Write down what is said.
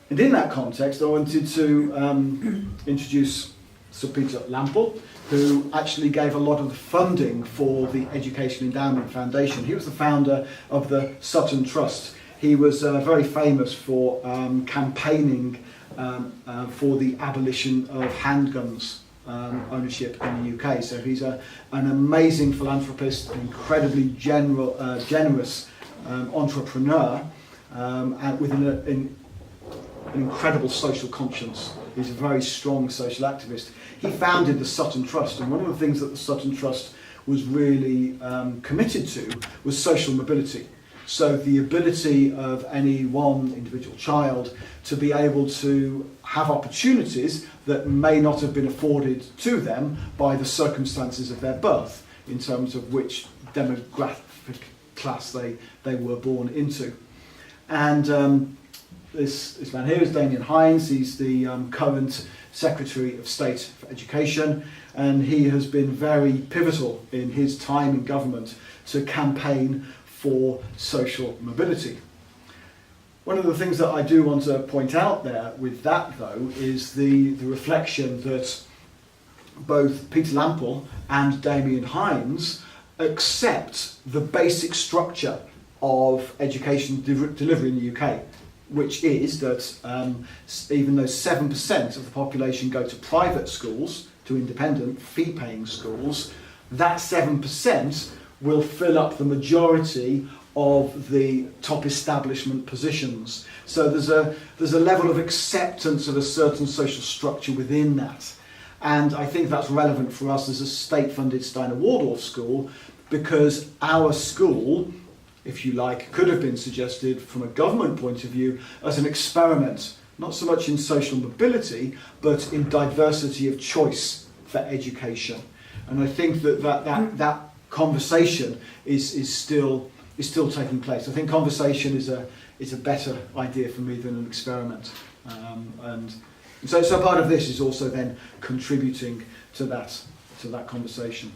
And in that context, I wanted to introduce Sir Peter Lample, who actually gave a lot of the funding for the Education Endowment Foundation. He was the founder of the Sutton Trust. He was very famous for campaigning for the abolition of handguns ownership in the UK. So he's an amazing philanthropist, an incredibly generous entrepreneur, and with an incredible social conscience. He's a very strong social activist. He founded the Sutton Trust, and one of the things that the Sutton Trust was really committed to was social mobility. So the ability of any one individual child to be able to have opportunities that may not have been afforded to them by the circumstances of their birth, in terms of which demographic class they were born into. And this man here is Damien Hines. He's the current Secretary of State for Education, and he has been very pivotal in his time in government to campaign for social mobility. One of the things that I do want to point out there with that, though, is the reflection that both Peter Lample and Damien Hines accept the basic structure of education delivery in the UK, which is that even though 7% of the population go to private schools, to independent, fee-paying schools, that 7% will fill up the majority of the top establishment positions. So there's a level of acceptance of a certain social structure within that. And I think that's relevant for us as a state-funded Steiner Waldorf school, because our school, if you like, could have been suggested from a government point of view as an experiment, not so much in social mobility, but in diversity of choice for education. And I think that conversation is still taking place. I think conversation is a better idea for me than an experiment. And so part of this is also then contributing to that conversation.